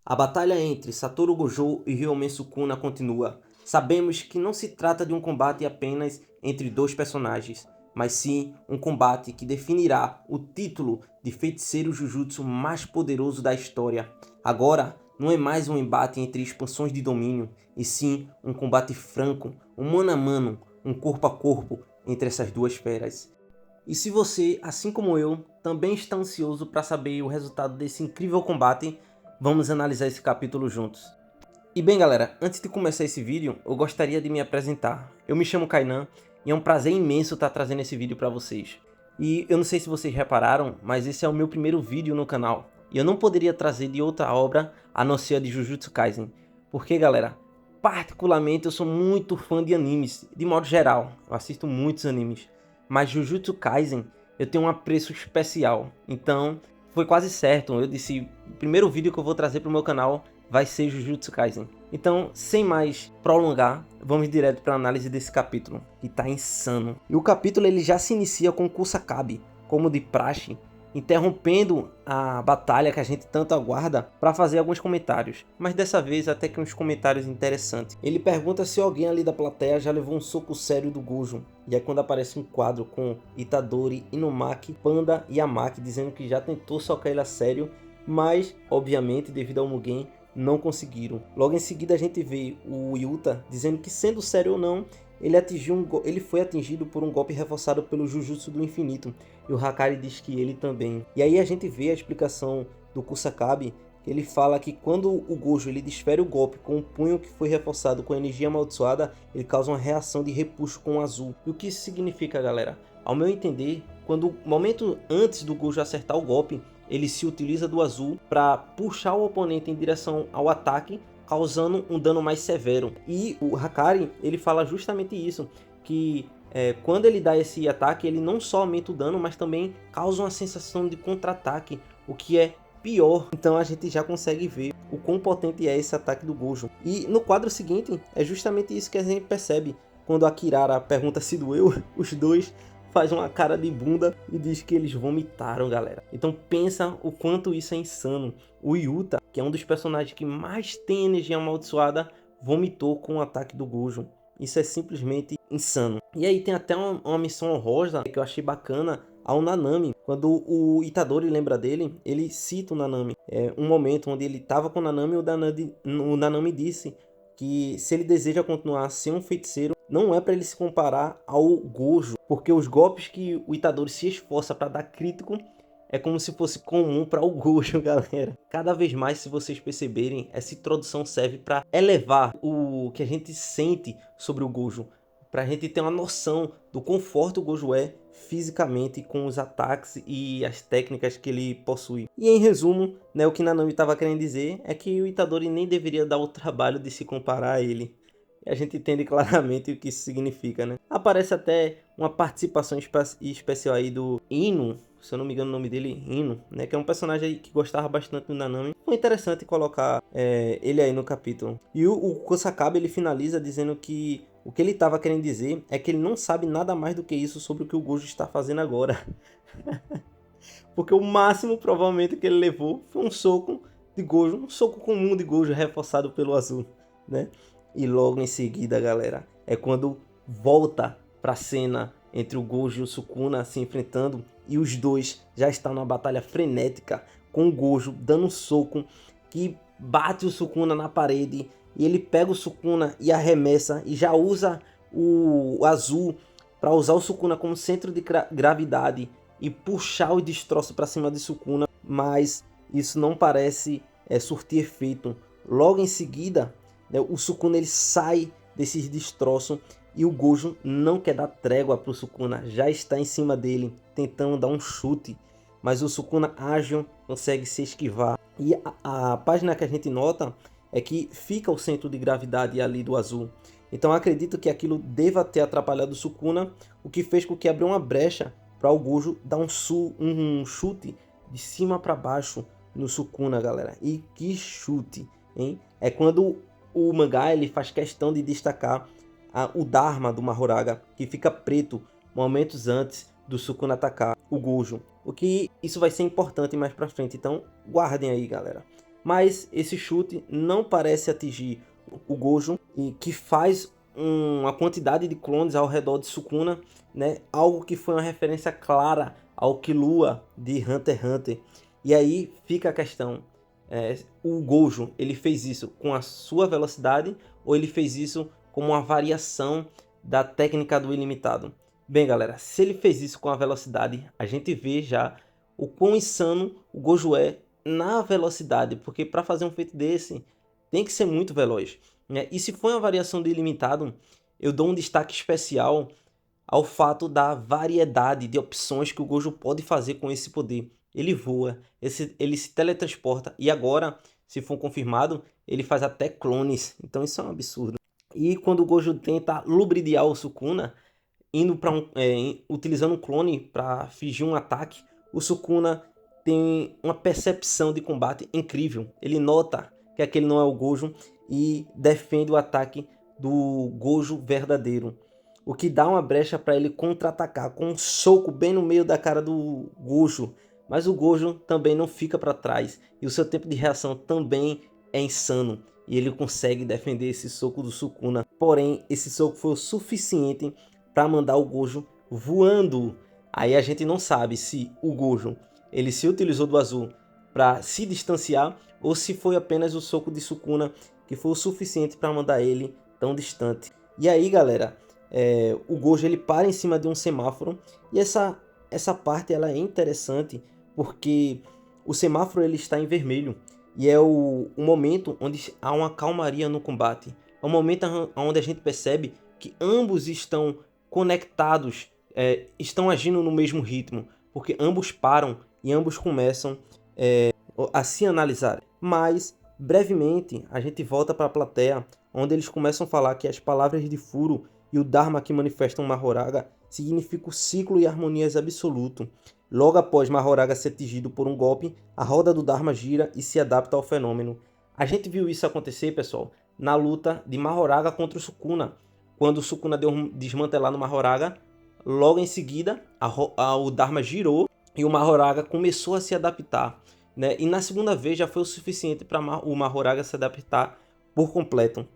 A batalha entre Satoru Gojo e Ryomen Sukuna continua. Sabemos que não se trata de um combate apenas entre dois personagens, mas sim um combate que definirá o título de feiticeiro Jujutsu mais poderoso da história. Agora, não é mais um embate entre expansões de domínio, e sim um combate franco, um mano a mano, um corpo a corpo entre essas duas feras. E se você, assim como eu, também está ansioso para saber o resultado desse incrível combate, vamos analisar esse capítulo juntos. E bem galera, antes de começar esse vídeo, eu gostaria de me apresentar. Eu me chamo Kainan e é um prazer imenso estar trazendo esse vídeo para vocês. E eu não sei se vocês repararam, mas esse é o meu primeiro vídeo no canal. E eu não poderia trazer de outra obra a não ser a de Jujutsu Kaisen. Porque galera, particularmente eu sou muito fã de animes, de modo geral. Eu assisto muitos animes. Mas Jujutsu Kaisen eu tenho um apreço especial. Então foi quase certo, eu disse, o primeiro vídeo que eu vou trazer para o meu canal vai ser Jujutsu Kaisen. Então, sem mais prolongar, vamos direto para a análise desse capítulo, que tá insano. E o capítulo ele já se inicia com Kusakabe, como de praxe, interrompendo a batalha que a gente tanto aguarda para fazer alguns comentários. Mas dessa vez até que uns comentários interessantes. Ele pergunta se alguém ali da plateia já levou um soco sério do Gojo. E é quando aparece um quadro com Itadori, Inumaki, Panda e Amaki dizendo que já tentou socar ele a sério, mas obviamente devido ao Mugen não conseguiram. Logo em seguida a gente vê o Yuta dizendo que, sendo sério ou não, ele foi atingido por um golpe reforçado pelo Jujutsu do Infinito. E o Hakari diz que ele também. E aí a gente vê a explicação do Kusakabe, que ele fala que quando o Gojo ele desfere o golpe com um punho que foi reforçado com energia amaldiçoada, ele causa uma reação de repuxo com o azul. E o que isso significa, galera? Ao meu entender, quando o momento antes do Gojo acertar o golpe, ele se utiliza do azul para puxar o oponente em direção ao ataque, causando um dano mais severo. E o Hakari ele fala justamente isso, que quando ele dá esse ataque, ele não só aumenta o dano, mas também causa uma sensação de contra-ataque, o que é pior. Então a gente já consegue ver o quão potente é esse ataque do Gojo. E no quadro seguinte, é justamente isso que a gente percebe. Quando a Kirara pergunta se doeu, os dois faz uma cara de bunda e diz que eles vomitaram, galera. Então pensa o quanto isso é insano. O Yuta, que é um dos personagens que mais tem energia amaldiçoada, vomitou com o ataque do Gojo. Isso é simplesmente insano. E aí tem até uma missão honrosa que eu achei bacana ao Nanami. Quando o Itadori lembra dele, ele cita o Nanami. É um momento onde ele estava com o Nanami e o Nanami disse que se ele deseja continuar a ser um feiticeiro, não é para ele se comparar ao Gojo, porque os golpes que o Itadori se esforça para dar crítico é como se fosse comum para o Gojo, galera. Cada vez mais, se vocês perceberem, essa introdução serve para elevar o que a gente sente sobre o Gojo, para a gente ter uma noção do quão forte o Gojo é fisicamente com os ataques e as técnicas que ele possui. E em resumo, né, o que Nanami estava querendo dizer é que o Itadori nem deveria dar o trabalho de se comparar a ele. E a gente entende claramente o que isso significa, né? Aparece até uma participação especial aí do Ino, se eu não me engano o nome dele, Ino, né? Que é um personagem que gostava bastante do Nanami. Foi interessante colocar ele aí no capítulo. E o Kusakabe, ele finaliza dizendo que o que ele estava querendo dizer é que ele não sabe nada mais do que isso sobre o que o Gojo está fazendo agora. Porque o máximo, provavelmente, que ele levou foi um soco de Gojo, um soco comum de Gojo reforçado pelo azul, né? E logo em seguida, galera, é quando volta para a cena entre o Gojo e o Sukuna se enfrentando e os dois já estão numa batalha frenética, com o Gojo dando um soco que bate o Sukuna na parede e ele pega o Sukuna e arremessa e já usa o azul para usar o Sukuna como centro de gravidade e puxar o destroço para cima de Sukuna, mas isso não parece surtir efeito. Logo em seguida, né, o Sukuna ele sai desses destroços e o Gojo não quer dar trégua para o Sukuna, já está em cima dele, tentando dar um chute, mas o Sukuna ágil consegue se esquivar. E a página que a gente nota é que fica o centro de gravidade ali do azul. Então acredito que aquilo deva ter atrapalhado o Sukuna, o que fez com que abriu uma brecha para o Gojo dar um chute de cima para baixo no Sukuna, galera. E que chute, hein? É quando o mangá ele faz questão de destacar o Dharma do Mahoraga, que fica preto momentos antes do Sukuna atacar o Gojo. O que isso vai ser importante mais para frente, então guardem aí, galera. mas esse chute não parece atingir o Gojo, e que faz uma quantidade de clones ao redor de Sukuna, né? Algo que foi uma referência clara ao Killua de Hunter x Hunter. E aí fica a questão, o Gojo, ele fez isso com a sua velocidade ou ele fez isso como uma variação da técnica do ilimitado? Bem, galera, se ele fez isso com a velocidade, a gente vê já o quão insano o Gojo é na velocidade, porque para fazer um feito desse tem que ser muito veloz, né? E se for uma variação do ilimitado, eu dou um destaque especial ao fato da variedade de opções que o Gojo pode fazer com esse poder. Ele voa, ele se teletransporta e agora, se for confirmado, ele faz até clones. Então isso é um absurdo. E quando o Gojo tenta lubridiar o Sukuna, indo para utilizando um clone para fingir um ataque, o Sukuna tem uma percepção de combate incrível. Ele nota que aquele não é o Gojo e defende o ataque do Gojo verdadeiro, o que dá uma brecha para ele contra-atacar com um soco bem no meio da cara do Gojo. Mas o Gojo também não fica para trás e o seu tempo de reação também é insano e ele consegue defender esse soco do Sukuna. Porém, esse soco foi o suficiente para mandar o Gojo voando. Aí a gente não sabe se o Gojo ele se utilizou do azul para se distanciar ou se foi apenas o soco de Sukuna que foi o suficiente para mandar ele tão distante. E aí, galera, o Gojo ele para em cima de um semáforo e essa parte ela é interessante porque o semáforo ele está em vermelho e é o momento onde há uma calmaria no combate. É o momento onde a gente percebe que ambos estão conectados, estão agindo no mesmo ritmo, porque ambos param e ambos começam a se analisar. Mas brevemente a gente volta para a plateia, onde eles começam a falar que as palavras de Furo e o Dharma que manifestam Mahoraga significam ciclo e harmonias absoluto. Logo após Mahoraga ser atingido por um golpe, a roda do Dharma gira e se adapta ao fenômeno. A gente viu isso acontecer, pessoal, na luta de Mahoraga contra o Sukuna. Quando o Sukuna deu um desmantelar no Mahoraga, logo em seguida o Dharma girou e o Mahoraga começou a se adaptar, né? E na segunda vez já foi o suficiente para o Mahoraga se adaptar por completo.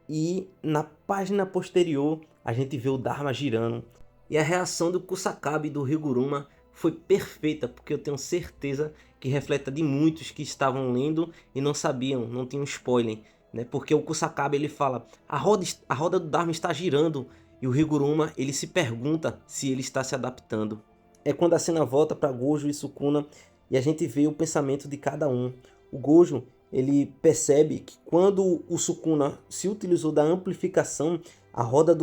E na página posterior a gente vê o Dharma girando. E a reação do Kusakabe e do Higuruma foi perfeita, porque eu tenho certeza que reflete de muitos que estavam lendo e não sabiam, não tinham spoiler, né? Porque o Kusakabe ele fala, a roda do Dharma está girando, e o Higuruma ele se pergunta se ele está se adaptando. É quando a cena volta para Gojo e Sukuna e a gente vê o pensamento de cada um. O Gojo ele percebe que quando o Sukuna se utilizou da amplificação, a roda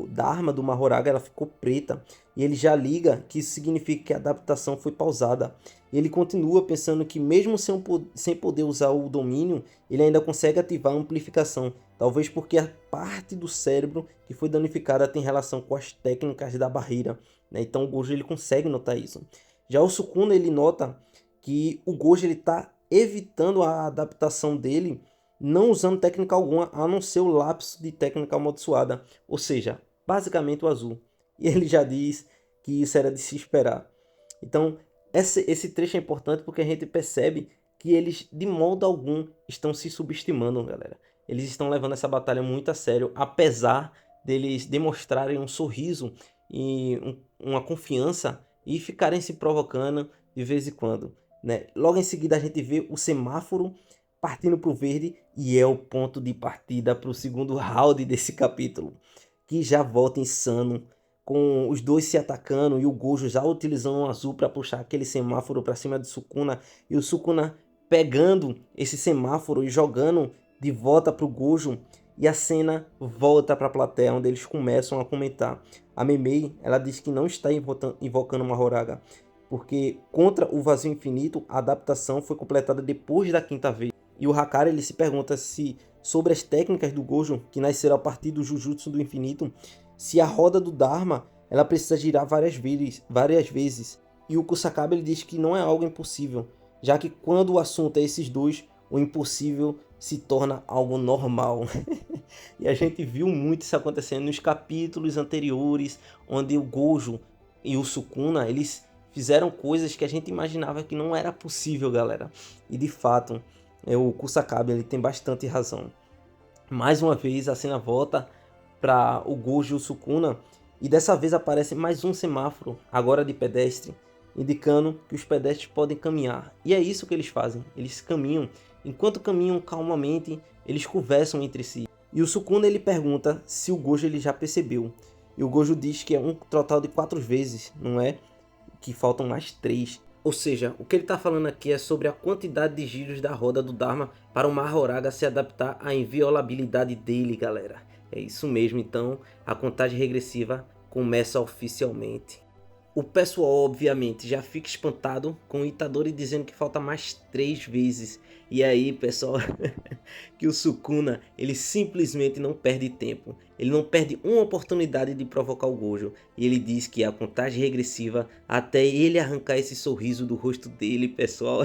da arma do Mahoraga ela ficou preta. E ele já liga que isso significa que a adaptação foi pausada. E ele continua pensando que mesmo sem poder usar o domínio, ele ainda consegue ativar a amplificação. Talvez porque a parte do cérebro que foi danificada tem relação com as técnicas da barreira, né? Então o Gojo ele consegue notar isso. Já o Sukuna ele nota que o Gojo ele está evitando a adaptação dele, não usando técnica alguma, a não ser o lapso de técnica amaldiçoada, ou seja, basicamente o azul. E ele já diz que isso era de se esperar. Então, esse trecho é importante porque a gente percebe que eles, de modo algum, estão se subestimando, galera. Eles estão levando essa batalha muito a sério, apesar deles demonstrarem um sorriso e uma confiança e ficarem se provocando de vez em quando, né? Logo em seguida a gente vê o semáforo partindo para o verde e é o ponto de partida para o segundo round desse capítulo, que já volta insano, com os dois se atacando e o Gojo já utilizando o azul para puxar aquele semáforo para cima de Sukuna e o Sukuna pegando esse semáforo e jogando de volta para o Gojo. E a cena volta para a plateia, onde eles começam a comentar. A Memei, ela diz que não está invocando Mahoraga, porque contra o vazio infinito, a adaptação foi completada depois da quinta vez. E o Hakari ele se pergunta se sobre as técnicas do Gojo, que nasceram a partir do Jujutsu do Infinito, se a roda do Dharma ela precisa girar várias vezes. E o Kusakabe ele diz que não é algo impossível, já que quando o assunto é esses dois, o impossível se torna algo normal. E a gente viu muito isso acontecendo nos capítulos anteriores, onde o Gojo e o Sukuna eles fizeram coisas que a gente imaginava que não era possível, galera. E de fato, o Kusakabe ele tem bastante razão. Mais uma vez a cena volta para o Gojo e o Sukuna, e dessa vez aparece mais um semáforo, agora de pedestre, indicando que os pedestres podem caminhar. E é isso que eles fazem, eles caminham. Enquanto caminham calmamente, eles conversam entre si. E o Sukuna ele pergunta se o Gojo ele já percebeu. E o Gojo diz que é um total de 4 vezes, não é? Que faltam mais 3. Ou seja, o que ele está falando aqui é sobre a quantidade de giros da roda do Dharma para o Mahoraga se adaptar à inviolabilidade dele, galera. É isso mesmo, então a contagem regressiva começa oficialmente. O pessoal obviamente já fica espantado com o Itadori dizendo que falta mais 3 vezes. E aí, pessoal, que o Sukuna ele simplesmente não perde tempo. Ele não perde uma oportunidade de provocar o Gojo. E ele diz que a contagem regressiva até ele arrancar esse sorriso do rosto dele, pessoal.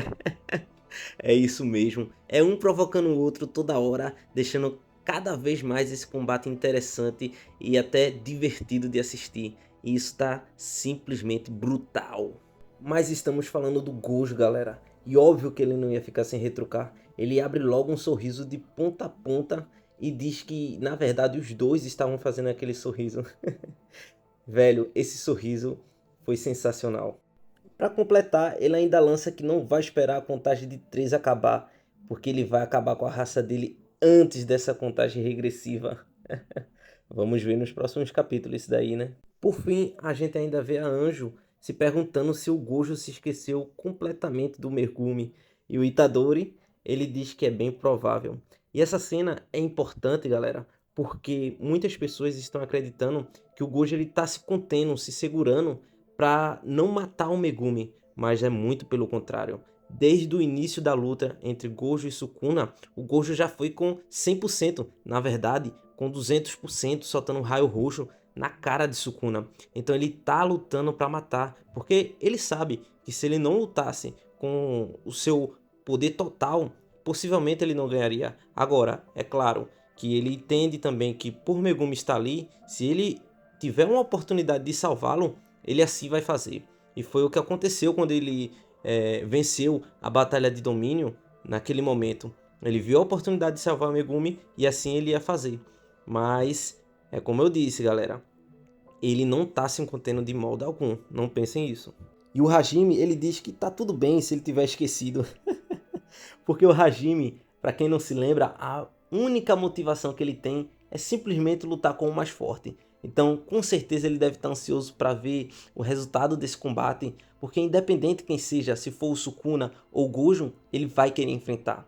É isso mesmo. É um provocando o outro toda hora, deixando cada vez mais esse combate interessante e até divertido de assistir. E isso tá simplesmente brutal. Mas estamos falando do Gojo, galera. E óbvio que ele não ia ficar sem retrucar. Ele abre logo um sorriso de ponta a ponta e diz que, na verdade, os dois estavam fazendo aquele sorriso. Velho, esse sorriso foi sensacional. Para completar, ele ainda lança que não vai esperar a contagem de 3 acabar, porque ele vai acabar com a raça dele antes dessa contagem regressiva. Vamos ver nos próximos capítulos isso daí, né? Por fim, a gente ainda vê a Anjo se perguntando se o Gojo se esqueceu completamente do Megumi. E o Itadori, ele diz que é bem provável. E essa cena é importante, galera, porque muitas pessoas estão acreditando que o Gojo está se contendo, se segurando para não matar o Megumi, mas é muito pelo contrário. Desde o início da luta entre Gojo e Sukuna, o Gojo já foi com 100%, na verdade, com 200%, soltando um raio roxo na cara de Sukuna. Então ele tá lutando para matar, porque ele sabe que se ele não lutasse com o seu poder total, possivelmente ele não ganharia. Agora, é claro que ele entende também que por Megumi estar ali, se ele tiver uma oportunidade de salvá-lo, ele assim vai fazer. E foi o que aconteceu quando ele venceu a Batalha de Domínio naquele momento. Ele viu a oportunidade de salvar o Megumi e assim ele ia fazer. Mas, é como eu disse, galera, ele não tá se contendo de modo algum, não pensem isso. E o Hajime, ele diz que tá tudo bem se ele tiver esquecido. Porque o Hajime, para quem não se lembra, a única motivação que ele tem é simplesmente lutar com o mais forte. Então, com certeza ele deve estar ansioso para ver o resultado desse combate, porque independente quem seja, se for o Sukuna ou o Gojo, ele vai querer enfrentar.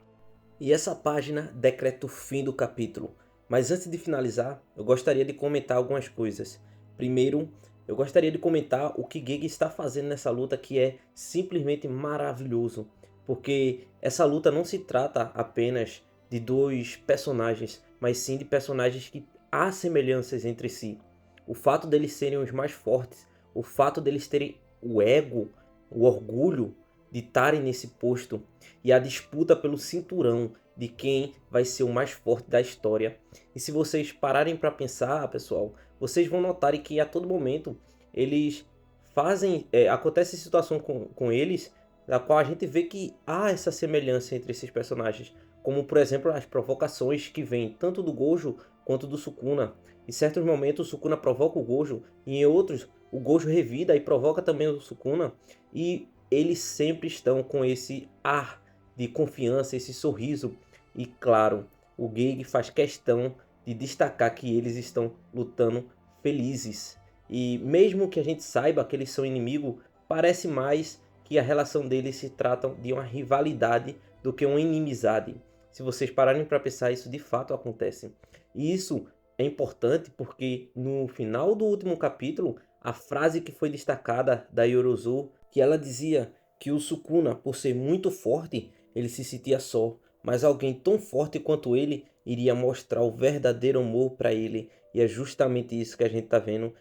E essa página decreta o fim do capítulo. Mas antes de finalizar, eu gostaria de comentar algumas coisas. Primeiro, eu gostaria de comentar o que Gege está fazendo nessa luta, que é simplesmente maravilhoso. Porque essa luta não se trata apenas de dois personagens, mas sim de personagens que há semelhanças entre si. O fato deles serem os mais fortes, o fato deles terem o ego, o orgulho de estarem nesse posto e a disputa pelo cinturão de quem vai ser o mais forte da história. E se vocês pararem para pensar, pessoal, vocês vão notar que a todo momento eles fazem, acontece situação com eles, na qual a gente vê que há essa semelhança entre esses personagens, como por exemplo as provocações que vêm tanto do Gojo quanto do Sukuna. Em certos momentos o Sukuna provoca o Gojo, e em outros o Gojo revida e provoca também o Sukuna, e eles sempre estão com esse ar de confiança, esse sorriso. E claro, o Gege faz questão de destacar que eles estão lutando felizes. E mesmo que a gente saiba que eles são inimigos, parece mais que a relação deles se trata de uma rivalidade do que uma inimizade. Se vocês pararem para pensar, isso de fato acontece. E isso é importante porque no final do último capítulo, a frase que foi destacada da Yorozu, que ela dizia que o Sukuna, por ser muito forte, ele se sentia só, mas alguém tão forte quanto ele iria mostrar o verdadeiro amor para ele. E é justamente isso que a gente está vendo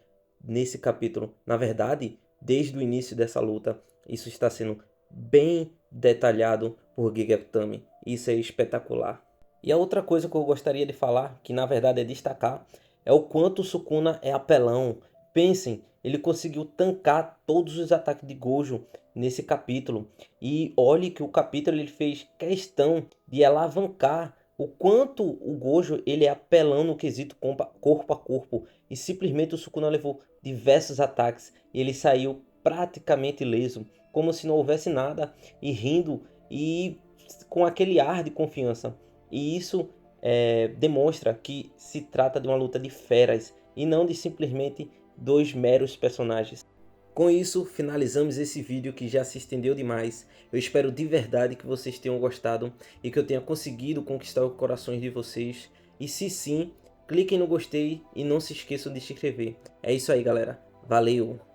nesse capítulo. Na verdade, desde o início dessa luta, isso está sendo bem detalhado por Gege Akutami. Isso é espetacular. E a outra coisa que eu gostaria de falar, que na verdade é destacar, é o quanto o Sukuna é apelão. Pensem ele conseguiu tancar todos os ataques de Gojo nesse capítulo. E olhe que o capítulo ele fez questão de alavancar o quanto o Gojo ele é apelão no quesito corpo a corpo. E simplesmente o Sukuna levou diversos ataques e ele saiu praticamente ileso, como se não houvesse nada, e rindo e com aquele ar de confiança. E isso demonstra que se trata de uma luta de feras e não de simplesmente dois meros personagens. Com isso, finalizamos esse vídeo que já se estendeu demais. Eu espero de verdade que vocês tenham gostado e que eu tenha conseguido conquistar os corações de vocês. E se sim, cliquem no gostei e não se esqueçam de se inscrever. É isso aí, galera. Valeu!